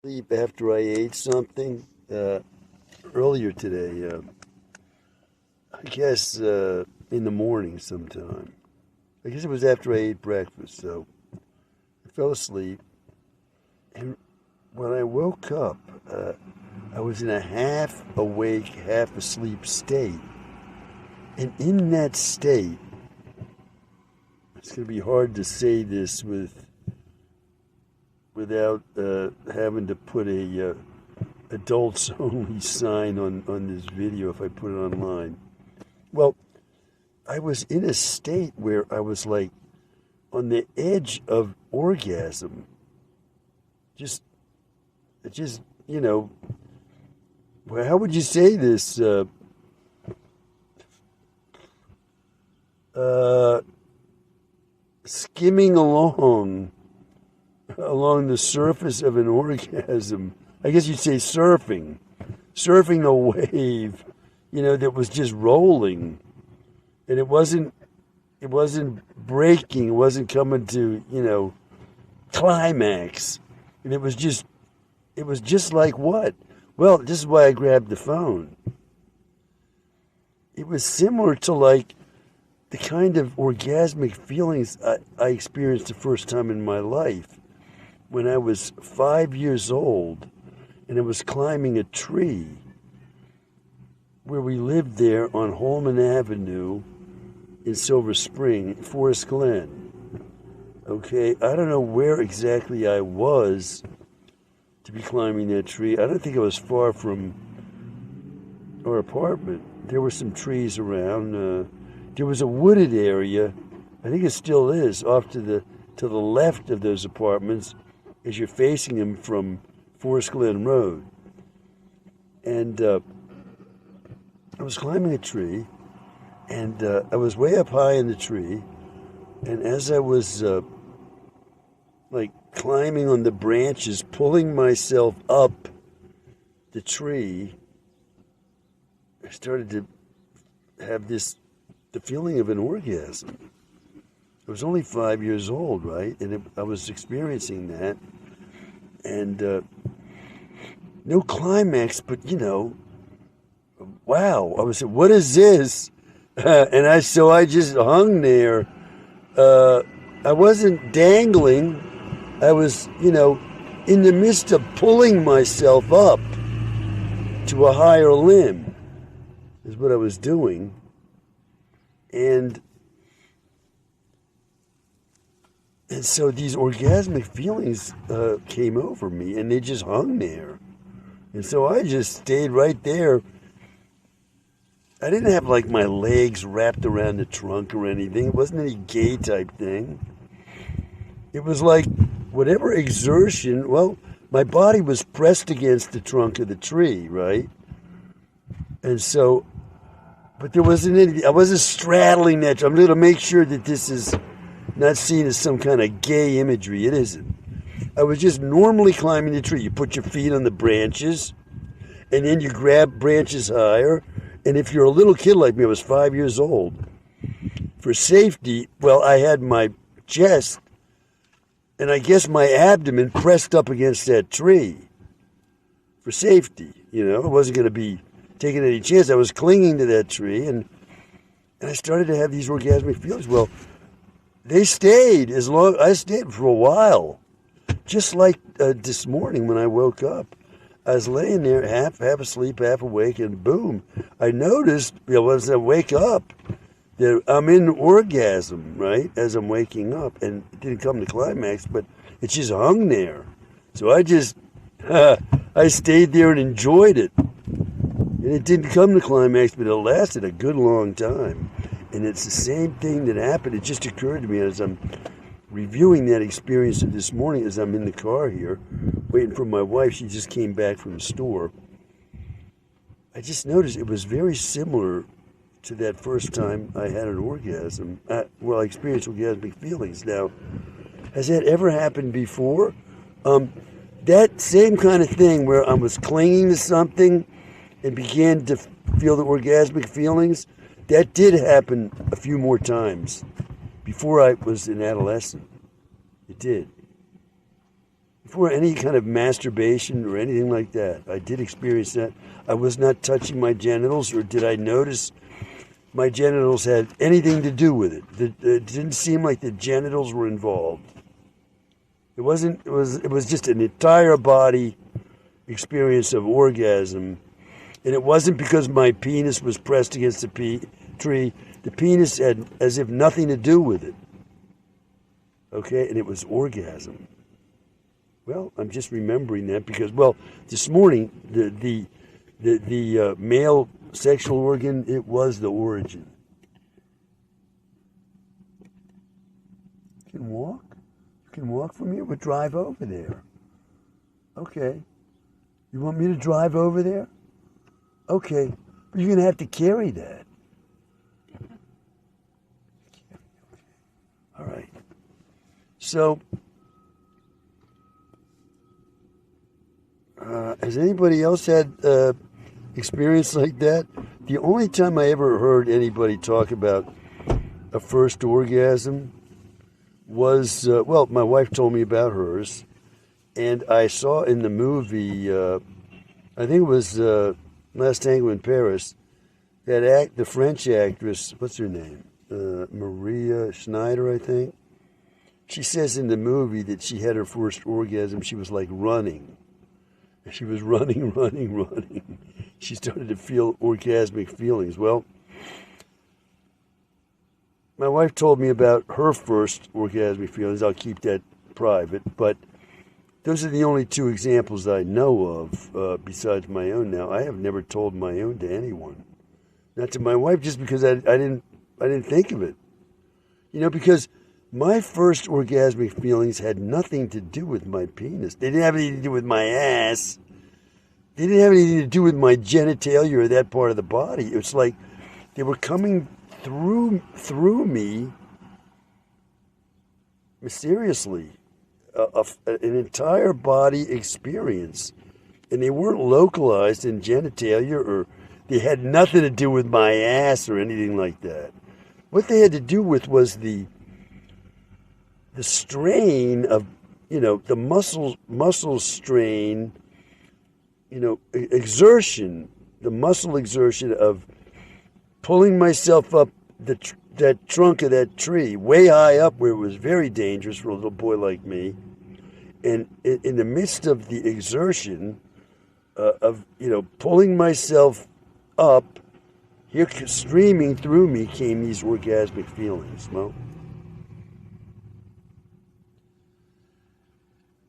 Sleep after I ate something earlier today. I guess in the morning sometime. I guess it was after I ate breakfast. So I fell asleep, and when I woke up, I was in a half awake, half asleep state. And in that state, it's going to be hard to say this without having to put a adults only sign on this video if I put it online. Well, I was in a state where I was like on the edge of orgasm. Just, well, how would you say this? Uh, Skimming along the surface of an orgasm. I guess you'd say surfing the wave, that was just rolling, and it wasn't breaking, it wasn't coming to, climax, and it was just like what? Well, this is why I grabbed the phone. It was similar to like the kind of orgasmic feelings I experienced the first time in my life when I was 5 years old and I was climbing a tree where we lived there on Holman Avenue in Silver Spring, Forest Glen. Okay, I don't know where exactly I was to be climbing that tree. I don't think I was far from our apartment. There were some trees around. There was a wooded area. I think it still is off to the left of those apartments as you're facing them from Forest Glen Road. And I was climbing a tree, and I was way up high in the tree. And as I was like climbing on the branches, pulling myself up the tree, I started to have the feeling of an orgasm. I was only 5 years old, right? And I was experiencing that. And no climax, but, wow. I was like, what is this? So I just hung there. I wasn't dangling. I was, in the midst of pulling myself up to a higher limb is what I was doing. And so these orgasmic feelings came over me, and they just hung there. And so I just stayed right there. I didn't have like my legs wrapped around the trunk or anything. It wasn't any gay type thing. It was like whatever exertion, well, my body was pressed against the trunk of the tree, right? And so, but there wasn't any, I wasn't straddling that. I'm going to make sure that this is not seen as some kind of gay imagery. It isn't. I was just normally climbing the tree. You put your feet on the branches, and then you grab branches higher. And if you're a little kid like me, I was 5 years old, for safety, well, I had my chest and I guess my abdomen pressed up against that tree for safety. I wasn't going to be taking any chance. I was clinging to that tree, and I started to have these orgasmic feelings. Well, I stayed for a while. Just like this morning when I woke up, I was laying there half asleep, half awake, and boom, I noticed, as I wake up, that I'm in orgasm, right, as I'm waking up. And it didn't come to climax, but it just hung there. So I stayed there and enjoyed it. And it didn't come to climax, but it lasted a good long time. And it's the same thing that happened. It just occurred to me as I'm reviewing that experience of this morning, as I'm in the car here, waiting for my wife. She just came back from the store. I just noticed it was very similar to that first time I had an orgasm. I experienced orgasmic feelings. Now, has that ever happened before? That same kind of thing where I was clinging to something and began to feel the orgasmic feelings, that did happen a few more times before I was an adolescent. It did. before any kind of masturbation or anything like that. I did experience that. I was not touching my genitals, or did I notice my genitals had anything to do with it. It didn't seem like the genitals were involved. It wasn't. It was just an entire body experience of orgasm, and it wasn't because my penis was pressed against the tree. The penis had as if nothing to do with it. Okay, and it was orgasm. Well, I'm just remembering that because, well, this morning the male sexual organ, it was the origin. You can walk? You can walk from here? We'll drive over there. Okay. You want me to drive over there? Okay. But you're going to have to carry that. All right. So, has anybody else had experience like that? The only time I ever heard anybody talk about a first orgasm was, well, my wife told me about hers, and I saw in the movie, I think it was Last Tango in Paris, the French actress, what's her name? Maria Schneider, I think. She says in the movie that she had her first orgasm, she was like running. She was running. She started to feel orgasmic feelings. Well, my wife told me about her first orgasmic feelings. I'll keep that private. But those are the only two examples I know of besides my own now. I have never told my own to anyone. Not to my wife, just because I didn't think of it. You know, because my first orgasmic feelings had nothing to do with my penis. They didn't have anything to do with my ass. They didn't have anything to do with my genitalia or that part of the body. It was like they were coming through me mysteriously. An entire body experience. And they weren't localized in genitalia, or they had nothing to do with my ass or anything like that. What they had to do with was the strain of, you know, the muscle strain, you know, exertion, the muscle exertion of pulling myself up that trunk of that tree, way high up where it was very dangerous for a little boy like me. And in the midst of the exertion of, you know, pulling myself up, here streaming through me came these orgasmic feelings. Well,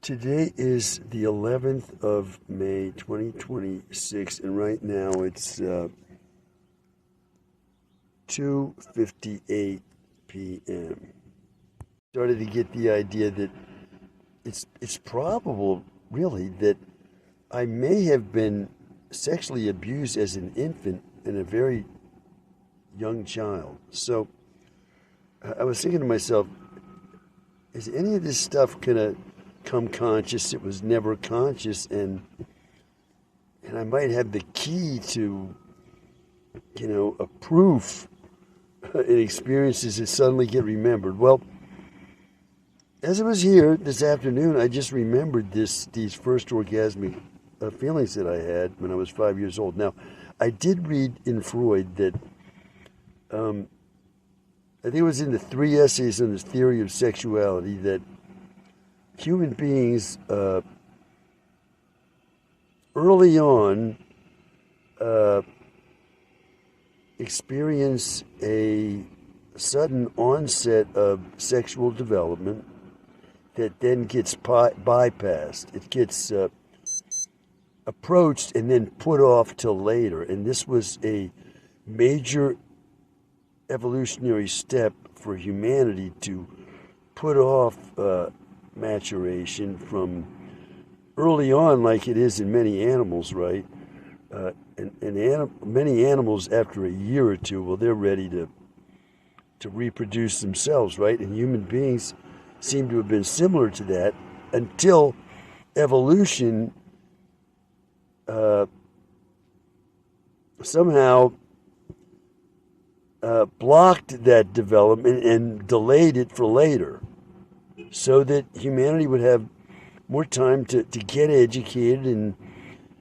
today is the 11th of May, 2026, and right now it's 2:58 p.m. Started to get the idea that it's probable, really, that I may have been sexually abused as an infant and a very young child. So I was thinking to myself, is any of this stuff gonna come conscious? It was never conscious, and I might have the key to, you know, a proof in experiences that suddenly get remembered. Well, as I was here this afternoon, I just remembered these first orgasmic feelings that I had when I was 5 years old. Now, I did read in Freud that, I think it was in the 3 essays on the theory of sexuality, that human beings early on experience a sudden onset of sexual development that then gets bypassed. It gets approached and then put off till later. And this was a major evolutionary step for humanity to put off maturation from early on, like it is in many animals, right? Many animals, after a year or two, well, they're ready to reproduce themselves, right? And human beings seem to have been similar to that until evolution somehow blocked that development and delayed it for later, so that humanity would have more time to get educated and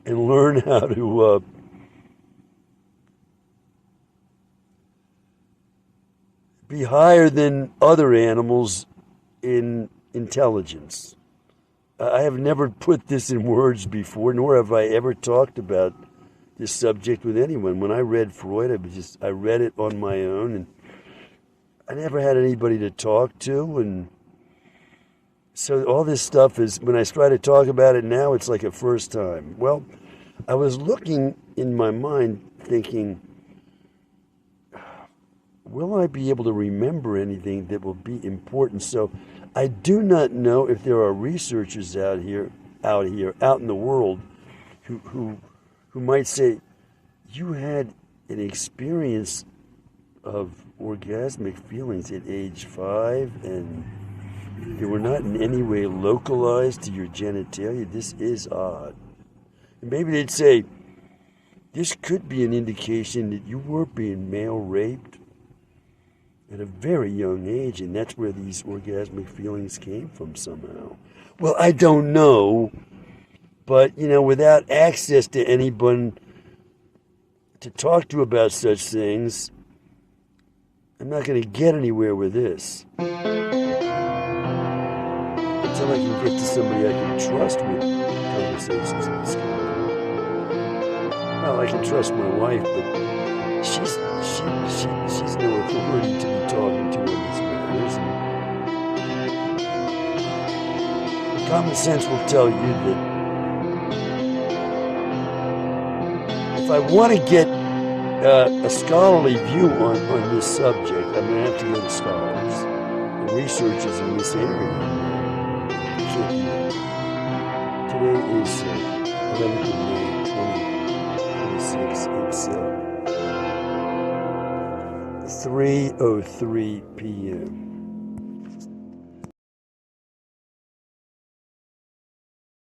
learn how to be higher than other animals in intelligence. I have never put this in words before, nor have I ever talked about this subject with anyone. When I read Freud, I read it on my own, and I never had anybody to talk to, and so all this stuff is, when I try to talk about it now, it's like a first time. Well, I was looking in my mind thinking, will I be able to remember anything that will be important? So I do not know if there are researchers out in the world who might say, you had an experience of orgasmic feelings at age 5 and they were not in any way localized to your genitalia. This is odd. And maybe they'd say, this could be an indication that you were being male raped at a very young age, and that's where these orgasmic feelings came from somehow. Well, I don't know, but, without access to anyone to talk to about such things, I'm not going to get anywhere with this. Until I can get to somebody I can trust with conversations of this kind. Well, I can trust my wife, but she's no authority to be talking to in these matters. And common sense will tell you that if I want to get a scholarly view on this subject, I'm going to have to go to scholars and researchers in this area. Today is 11th of May, 2026. It's 3:03 p.m.